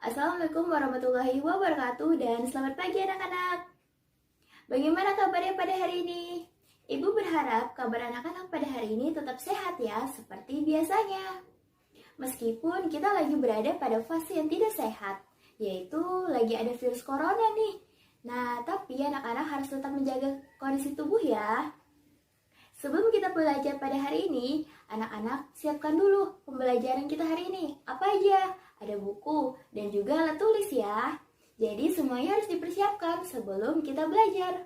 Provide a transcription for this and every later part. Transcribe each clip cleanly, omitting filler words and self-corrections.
Assalamualaikum warahmatullahi wabarakatuh dan selamat pagi anak-anak. Bagaimana kabarnya pada hari ini? Ibu berharap kabar anak-anak pada hari ini tetap sehat ya, seperti biasanya. Meskipun kita lagi berada pada fase yang tidak sehat, yaitu lagi ada virus corona nih. Nah, tapi anak-anak harus tetap menjaga kondisi tubuh ya. Sebelum kita belajar pada hari ini, anak-anak siapkan dulu pembelajaran kita hari ini. Apa aja? Ada buku dan juga alat tulis ya. Jadi semuanya harus dipersiapkan sebelum kita belajar.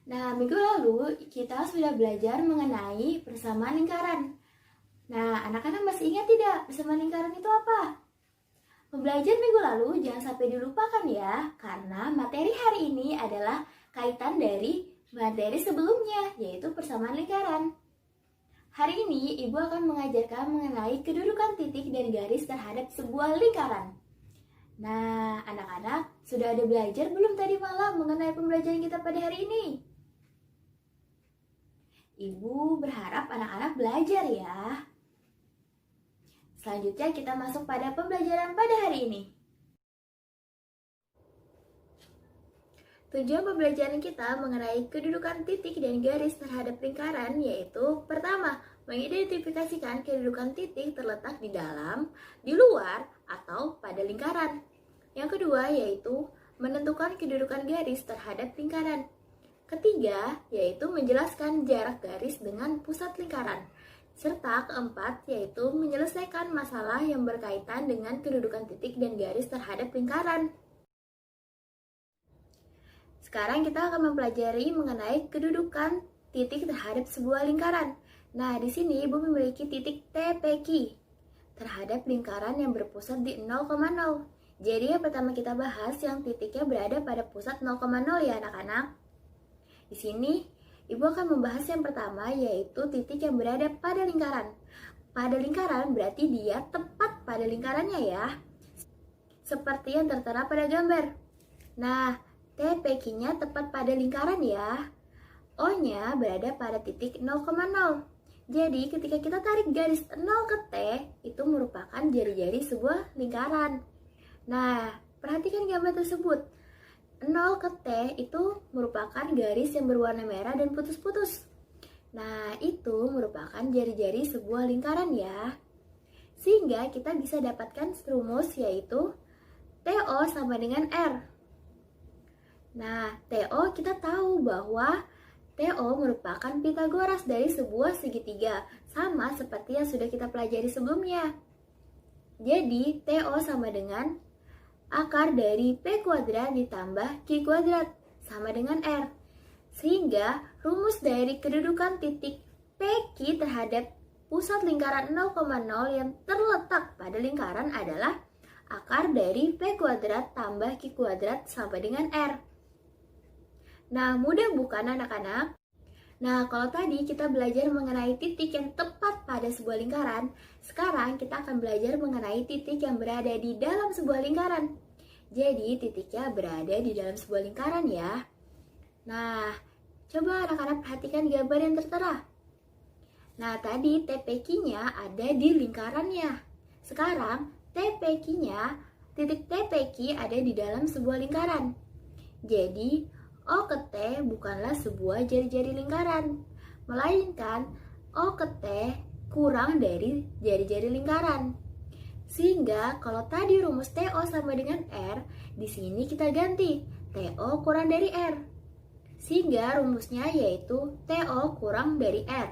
Nah, minggu lalu kita sudah belajar mengenai persamaan lingkaran. Nah, anak-anak masih ingat tidak persamaan lingkaran itu apa? Pembelajaran minggu lalu jangan sampai dilupakan ya, karena materi hari ini adalah kaitan dari materi sebelumnya, yaitu persamaan lingkaran. Hari ini, Ibu akan mengajarkan mengenai kedudukan titik dan garis terhadap sebuah lingkaran. Nah, anak-anak sudah ada belajar belum tadi malam mengenai pembelajaran kita pada hari ini? Ibu berharap anak-anak belajar ya. Selanjutnya kita masuk pada pembelajaran pada hari ini. Tujuan pembelajaran kita mengenai kedudukan titik dan garis terhadap lingkaran yaitu pertama, mengidentifikasikan kedudukan titik terletak di dalam, di luar, atau pada lingkaran. Yang kedua yaitu menentukan kedudukan garis terhadap lingkaran. Ketiga yaitu menjelaskan jarak garis dengan pusat lingkaran. Serta keempat yaitu menyelesaikan masalah yang berkaitan dengan kedudukan titik dan garis terhadap lingkaran. Sekarang kita akan mempelajari mengenai kedudukan titik terhadap sebuah lingkaran. Nah, di sini Ibu memiliki titik TPQ terhadap lingkaran yang berpusat di 0,0. Jadi yang pertama kita bahas yang titiknya berada pada pusat 0,0 ya anak-anak. Di sini Ibu akan membahas yang pertama yaitu titik yang berada pada lingkaran. Pada lingkaran berarti dia tepat pada lingkarannya ya. Seperti yang tertera pada gambar. Nah, TPQ-nya tepat pada lingkaran ya. O-nya berada pada titik 0,0. Jadi ketika kita tarik garis 0 ke T, itu merupakan jari-jari sebuah lingkaran. Nah, perhatikan gambar tersebut. 0 ke T itu merupakan garis yang berwarna merah dan putus-putus. Nah, itu merupakan jari-jari sebuah lingkaran ya. Sehingga kita bisa dapatkan rumus yaitu TO sama dengan R. Nah, TO kita tahu bahwa TO merupakan Pitagoras dari sebuah segitiga, sama seperti yang sudah kita pelajari sebelumnya. Jadi, TO sama dengan akar dari P kuadrat ditambah Q kuadrat, sama dengan R. Sehingga, rumus dari kedudukan titik PQ terhadap pusat lingkaran 0,0 yang terletak pada lingkaran adalah akar dari P kuadrat tambah Q kuadrat sama dengan R. Nah, mudah bukan anak-anak? Nah, kalau tadi kita belajar mengenai titik yang tepat pada sebuah lingkaran, sekarang kita akan belajar mengenai titik yang berada di dalam sebuah lingkaran. Jadi, titiknya berada di dalam sebuah lingkaran ya. Nah, coba anak-anak perhatikan gambar yang tertera. Nah, tadi TPQ-nya ada di lingkarannya. Sekarang, TPQ-nya, titik TPQ ada di dalam sebuah lingkaran. Jadi, O ke T bukanlah sebuah jari-jari lingkaran, melainkan O ke T kurang dari jari-jari lingkaran. Sehingga kalau tadi rumus TO sama dengan R, di sini kita ganti TO kurang dari R. Sehingga rumusnya yaitu TO kurang dari R.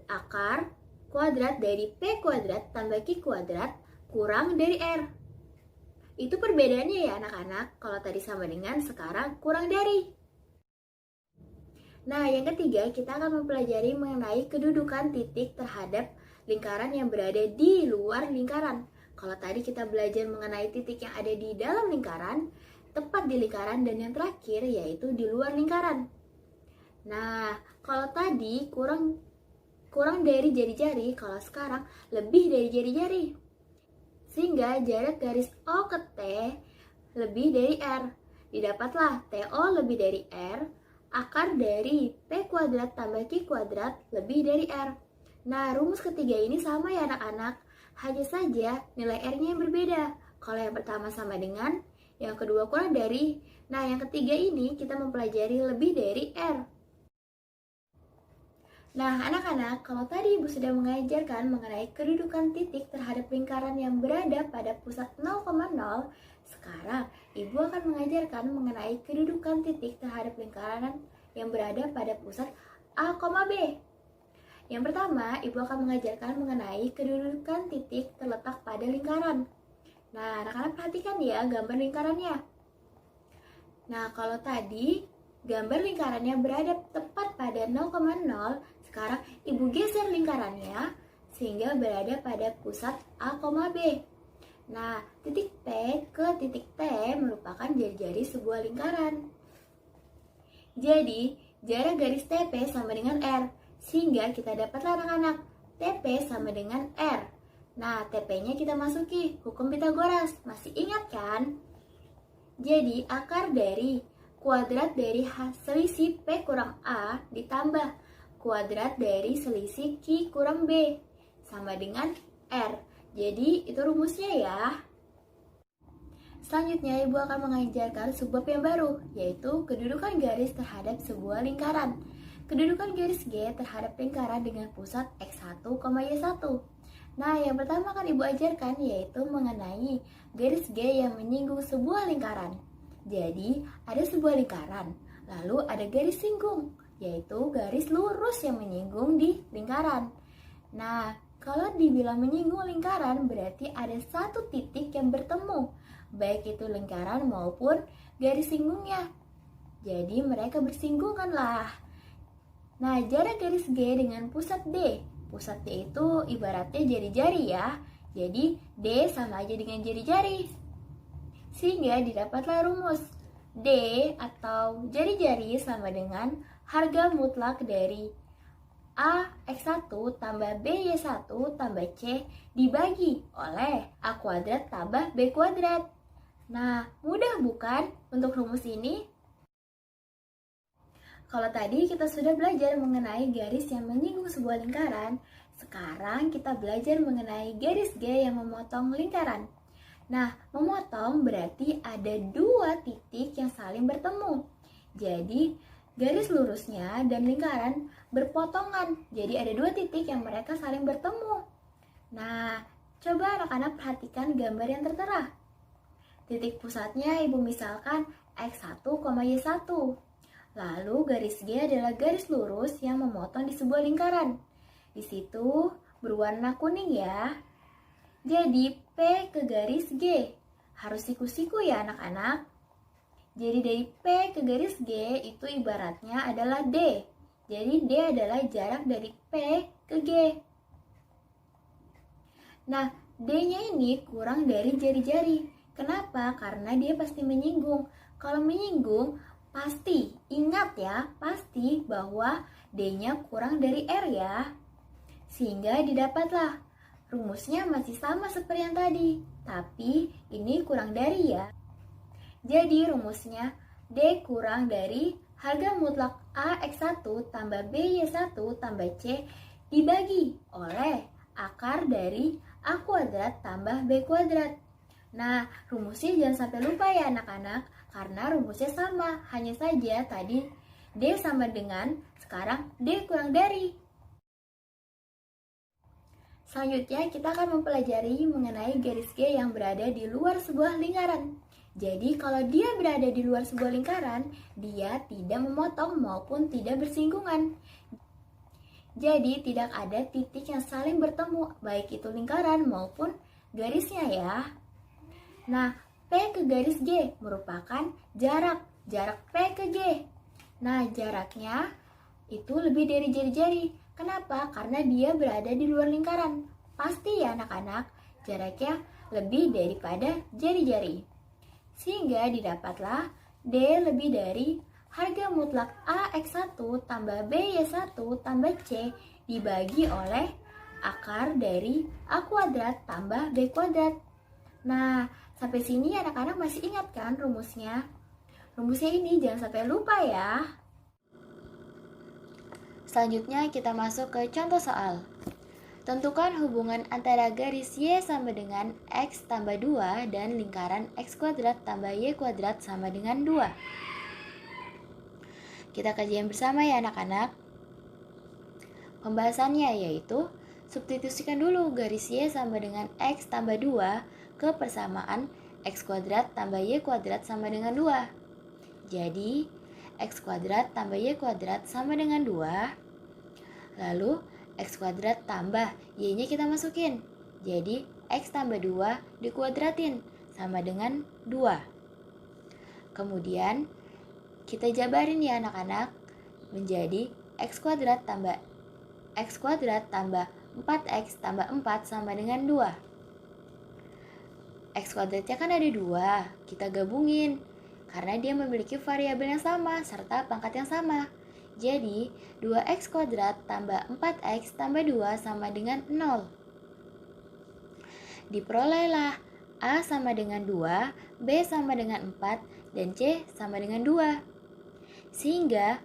Akar kuadrat dari P kuadrat tambah Q kuadrat kurang dari R. Itu perbedaannya ya anak-anak, kalau tadi sama dengan sekarang kurang dari. Nah, yang ketiga kita akan mempelajari mengenai kedudukan titik terhadap lingkaran yang berada di luar lingkaran. Kalau tadi kita belajar mengenai titik yang ada di dalam lingkaran, tepat di lingkaran, dan yang terakhir yaitu di luar lingkaran. Nah, kalau tadi kurang dari jari-jari, kalau sekarang lebih dari jari-jari. Sehingga jarak garis O ke T lebih dari R. Didapatlah TO lebih dari R, akar dari P kuadrat tambah Q kuadrat lebih dari R. Nah, rumus ketiga ini sama ya anak-anak. Hanya saja nilai R-nya yang berbeda. Kalau yang pertama sama dengan, yang kedua kurang dari. Nah, yang ketiga ini kita mempelajari lebih dari R. Nah, anak-anak, kalau tadi Ibu sudah mengajarkan mengenai kedudukan titik terhadap lingkaran yang berada pada pusat 0,0, sekarang Ibu akan mengajarkan mengenai kedudukan titik terhadap lingkaran yang berada pada pusat A, B. Yang pertama, Ibu akan mengajarkan mengenai kedudukan titik terletak pada lingkaran. Nah, anak-anak perhatikan ya gambar lingkarannya. Nah, kalau tadi gambar lingkarannya berada tepat pada 0,0, sekarang Ibu geser lingkarannya sehingga berada pada pusat A, B. Nah, titik P ke titik T merupakan jari-jari sebuah lingkaran. Jadi, jarak garis TP sama dengan R, sehingga kita dapatlah anak-anak TP sama dengan R. Nah, TP-nya kita masuki hukum Pitagoras. Masih ingat kan? Jadi, akar dari kuadrat dari selisih P kurang A ditambah kuadrat dari selisih Q kurang B sama dengan R. Jadi, itu rumusnya ya. Selanjutnya, Ibu akan mengajarkan subbab yang baru, yaitu kedudukan garis terhadap sebuah lingkaran. Kedudukan garis G terhadap lingkaran dengan pusat X1, Y1. Nah, yang pertama akan Ibu ajarkan yaitu mengenai garis G yang menyinggung sebuah lingkaran. Jadi, ada sebuah lingkaran, lalu ada garis singgung, yaitu garis lurus yang menyinggung di lingkaran. Nah, kalau dibilang menyinggung lingkaran, berarti ada satu titik yang bertemu, baik itu lingkaran maupun garis singgungnya. Jadi, mereka bersinggunganlah. Nah, jarak garis G dengan pusat D. Pusat D itu ibaratnya jari-jari ya. Jadi, D sama aja dengan jari-jari. Sehingga didapatlah rumus D atau jari-jari sama dengan harga mutlak dari A X1 tambah B Y1 tambah C dibagi oleh A kuadrat tambah B kuadrat. Nah, mudah bukan untuk rumus ini? Kalau tadi kita sudah belajar mengenai garis yang menyinggung sebuah lingkaran, sekarang kita belajar mengenai garis G yang memotong lingkaran. Nah, memotong berarti ada dua titik yang saling bertemu. Jadi, garis lurusnya dan lingkaran berpotongan. Jadi, ada dua titik yang mereka saling bertemu. Nah, coba anak-anak perhatikan gambar yang tertera. Titik pusatnya Ibu misalkan X1, Y1. Lalu garis G adalah garis lurus yang memotong di sebuah lingkaran. Di situ berwarna kuning ya. Jadi P ke garis G. Harus siku-siku ya anak-anak. Jadi dari P ke garis G itu ibaratnya adalah D. Jadi D adalah jarak dari P ke G. Nah, D-nya ini kurang dari jari-jari. Kenapa? Karena dia pasti menyinggung. Kalau menyinggung, pasti, ingat ya, pasti bahwa D-nya kurang dari R ya. Sehingga didapatlah rumusnya masih sama seperti yang tadi, tapi ini kurang dari ya. Jadi rumusnya D kurang dari harga mutlak A X1 tambah B Y1 tambah C dibagi oleh akar dari A kuadrat tambah B kuadrat. Nah, rumusnya jangan sampai lupa ya anak-anak, karena rumusnya sama, hanya saja tadi D sama dengan, sekarang D kurang dari. Selanjutnya, kita akan mempelajari mengenai garis G yang berada di luar sebuah lingkaran. Jadi, kalau dia berada di luar sebuah lingkaran, dia tidak memotong maupun tidak bersinggungan. Jadi, tidak ada titik yang saling bertemu, baik itu lingkaran maupun garisnya ya. Nah, P ke garis G merupakan jarak P ke G. Nah, jaraknya itu lebih dari jari-jari. Kenapa? Karena dia berada di luar lingkaran. Pasti ya anak-anak, jaraknya lebih daripada jari-jari. Sehingga didapatlah D lebih dari harga mutlak A X1 tambah B Y1 tambah C dibagi oleh akar dari A kuadrat tambah B kuadrat. Nah, sampai sini anak-anak masih ingat kan rumusnya? Rumusnya ini jangan sampai lupa ya. Selanjutnya kita masuk ke contoh soal. Tentukan hubungan antara garis Y sama dengan X tambah 2 dan lingkaran X kuadrat tambah Y kuadrat sama dengan 2. Kita kajian bersama ya anak-anak. Pembahasannya yaitu substitusikan dulu garis Y sama dengan X tambah 2 ke persamaan X kuadrat tambah Y kuadrat sama dengan 2. Jadi X kuadrat tambah Y kuadrat sama dengan 2. Lalu X kuadrat tambah Y-nya kita masukin. Jadi X tambah 2 dikuadratin sama dengan 2. Kemudian kita jabarin ya anak-anak menjadi X kuadrat tambah 4X tambah 4 sama dengan 2. X kuadratnya kan ada 2, kita gabungin karena dia memiliki variabel yang sama serta pangkat yang sama. Jadi 2X kuadrat tambah 4X tambah 2 sama dengan 0. Diperolehlah A sama dengan 2, B sama dengan 4, dan C sama dengan 2. Sehingga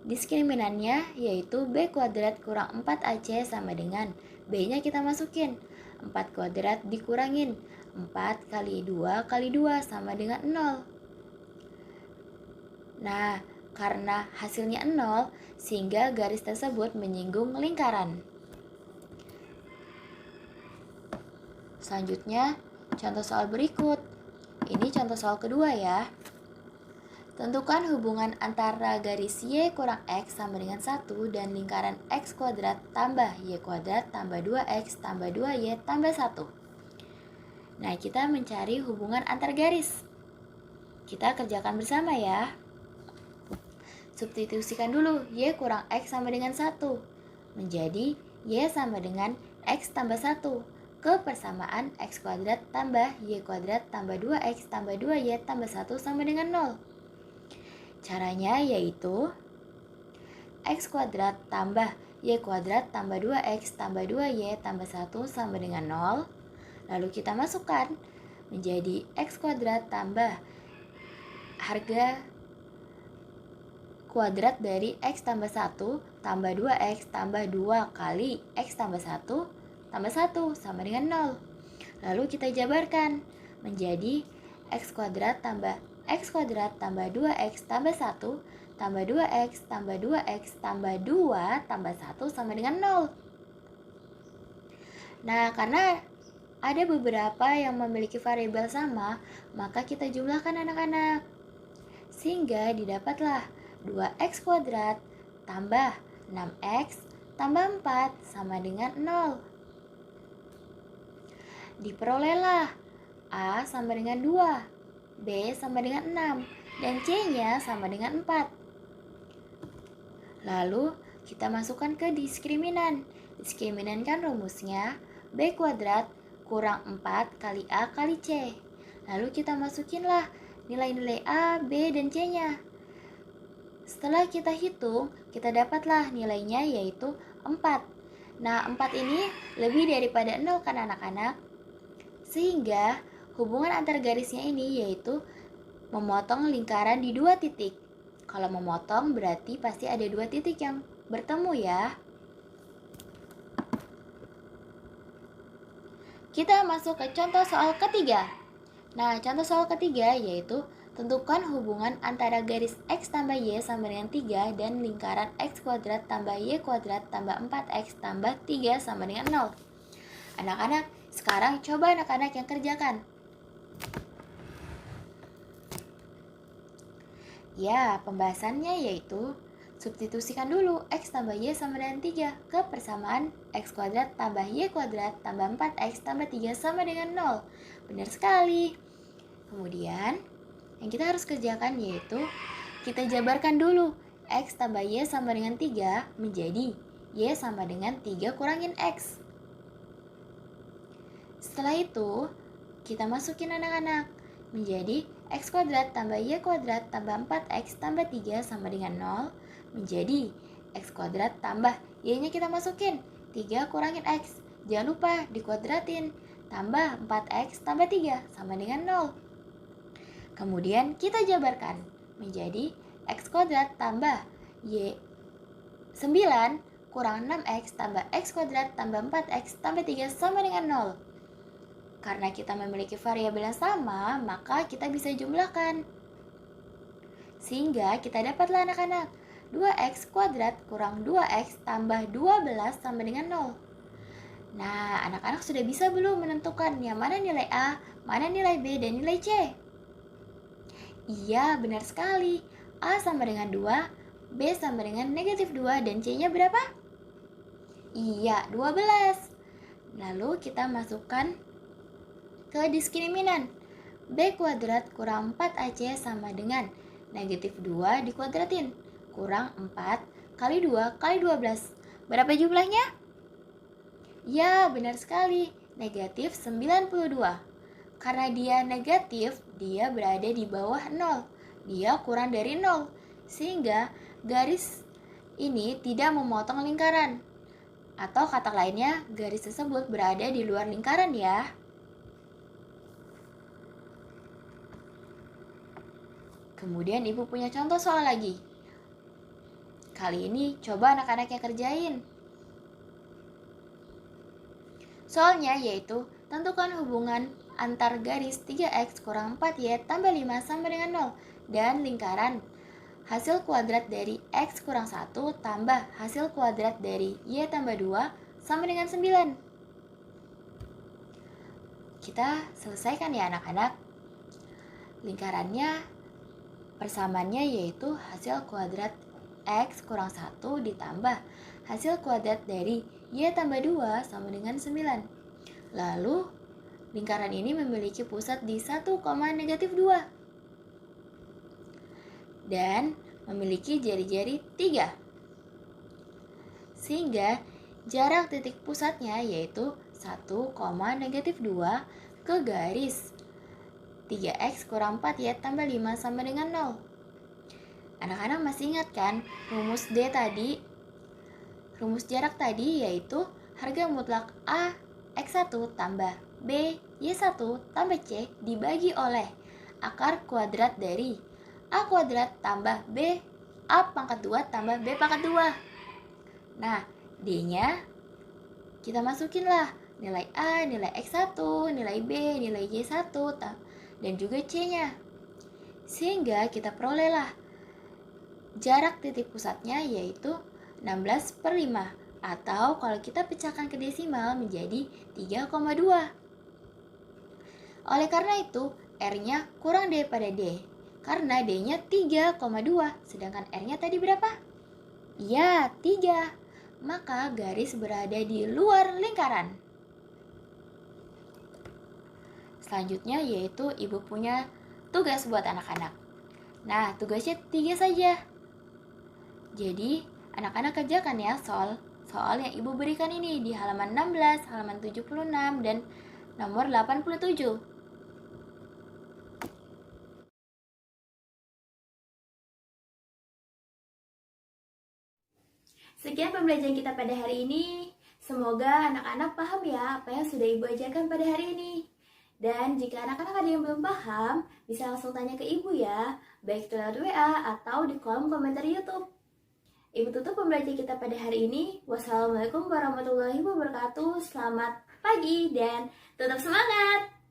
diskriminannya yaitu B kuadrat kurang 4AC sama dengan B-nya kita masukin. 4 kuadrat dikurangin 4 kali 2 kali 2 sama dengan 0. Nah, karena hasilnya 0, sehingga garis tersebut menyinggung lingkaran. Selanjutnya, contoh soal berikut. Ini contoh soal kedua ya. Tentukan hubungan antara garis Y kurang X sama dengan 1 dan lingkaran X kuadrat tambah Y kuadrat tambah 2X tambah 2Y tambah 1. Nah, kita mencari hubungan antar garis. Kita kerjakan bersama ya. Substitusikan dulu Y kurang X sama dengan 1 menjadi Y sama dengan X tambah 1 ke persamaan X kuadrat tambah Y kuadrat tambah 2X tambah 2Y tambah 1 sama dengan 0. Caranya yaitu X kuadrat tambah Y kuadrat tambah 2X tambah 2Y tambah 1 sama dengan 0. Lalu kita masukkan menjadi X kuadrat tambah harga kuadrat dari X tambah 1 tambah 2X tambah 2 kali X tambah 1 tambah 1 sama dengan 0. Lalu kita jabarkan menjadi X kuadrat tambah X kuadrat tambah 2X tambah 1 tambah 2X tambah 2X tambah 2 tambah 1 sama dengan 0. Nah, karena ada beberapa yang memiliki variabel sama, maka kita jumlahkan anak-anak. Sehingga didapatlah 2X kuadrat tambah 6X tambah 4 sama dengan 0. Diperolehlah A sama dengan 2, B sama dengan 6, dan C-nya sama dengan 4. Lalu kita masukkan ke diskriminan. Diskriminan kan rumusnya B kuadrat kurang 4 kali A kali C. Lalu kita masukinlah nilai-nilai A, B, dan C-nya. Setelah kita hitung, kita dapatlah nilainya yaitu 4. Nah, 4 ini lebih daripada 0 kan anak-anak? Sehingga hubungan antar garisnya ini yaitu memotong lingkaran di 2 titik. Kalau memotong berarti pasti ada 2 titik yang bertemu ya. Kita masuk ke contoh soal ketiga. Nah, contoh soal ketiga yaitu tentukan hubungan antara garis X tambah Y sama dengan 3 dan lingkaran X kuadrat tambah Y kuadrat tambah 4X tambah 3 sama dengan 0. Anak-anak, sekarang coba anak-anak yang kerjakan. Ya, pembahasannya yaitu substitusikan dulu X tambah Y sama dengan 3 ke persamaan X kuadrat tambah Y kuadrat tambah 4X tambah 3 sama dengan 0. Benar sekali. Kemudian yang kita harus kerjakan yaitu kita jabarkan dulu X tambah Y sama dengan 3 menjadi Y sama dengan 3 kurangin X. Setelah itu kita masukin anak-anak menjadi X kuadrat tambah Y kuadrat tambah 4X tambah 3 sama dengan 0 menjadi X kuadrat tambah Y-nya kita masukin 3 kurangin X. Jangan lupa dikuadratin tambah 4X tambah 3 sama dengan 0. Kemudian kita jabarkan menjadi X kuadrat tambah Y 9 kurang 6x tambah x kuadrat tambah 4x tambah 3 sama dengan 0. Karena kita memiliki variabel yang sama, maka kita bisa jumlahkan. Sehingga kita dapatlah anak-anak, 2x kuadrat kurang 2x tambah 12 sama dengan 0. Nah, anak-anak sudah bisa belum menentukan yang mana nilai A, mana nilai B, dan nilai C? Iya, benar sekali. A sama dengan 2, B sama dengan negatif 2, dan C-nya berapa? Iya, 12. Lalu kita masukkan ke diskriminan. B kuadrat kurang 4AC sama dengan negatif 2 dikuadratin, kurang 4 kali 2 kali 12. Berapa jumlahnya? Ya, benar sekali, negatif 92. Karena dia negatif, dia berada di bawah 0. Dia kurang dari 0. Sehingga garis ini tidak memotong lingkaran. Atau kata lainnya, garis tersebut berada di luar lingkaran ya. Kemudian ibu punya contoh soal lagi. Kali ini coba anak-anak yang kerjain. Soalnya yaitu tentukan hubungan antar garis 3x kurang 4y tambah 5 sama dengan 0 dan lingkaran hasil kuadrat dari x kurang 1 tambah hasil kuadrat dari y tambah 2 sama dengan 9. Kita selesaikan ya anak-anak. Lingkarannya persamaannya yaitu hasil kuadrat x kurang 1 ditambah hasil kuadrat dari y tambah 2 sama dengan 9. Lalu, lingkaran ini memiliki pusat di 1, negatif 2. Dan memiliki jari-jari 3. Sehingga, jarak titik pusatnya yaitu 1, negatif 2 ke garis 3x kurang 4y tambah 5 sama dengan 0. Anak-anak masih ingat kan rumus D tadi? Rumus jarak tadi yaitu harga mutlak A X1 tambah B Y1 tambah C dibagi oleh akar kuadrat dari A kuadrat tambah B A pangkat 2 tambah B pangkat 2. Nah, D-nya kita masukin lah nilai A, nilai X1, nilai B, nilai Y1, dan juga C-nya. Sehingga kita perolehlah jarak titik pusatnya yaitu 16/5 atau kalau kita pecahkan ke desimal menjadi 3,2. Oleh karena itu, R-nya kurang daripada D karena D-nya 3,2 sedangkan R-nya tadi berapa? Iya, 3. Maka garis berada di luar lingkaran. Selanjutnya yaitu ibu punya tugas buat anak-anak. Nah, tugasnya 3 saja. Jadi, anak-anak kerjakan ya soal yang ibu berikan ini di halaman 16, halaman 76, dan nomor 87. Sekian pembelajaran kita pada hari ini. Semoga anak-anak paham ya apa yang sudah ibu ajarkan pada hari ini. Dan jika anak-anak ada yang belum paham, bisa langsung tanya ke ibu ya, baik lewat WA atau di kolom komentar YouTube. Ibu tutup pembelajaran kita pada hari ini. Wassalamualaikum warahmatullahi wabarakatuh. Selamat pagi dan tetap semangat!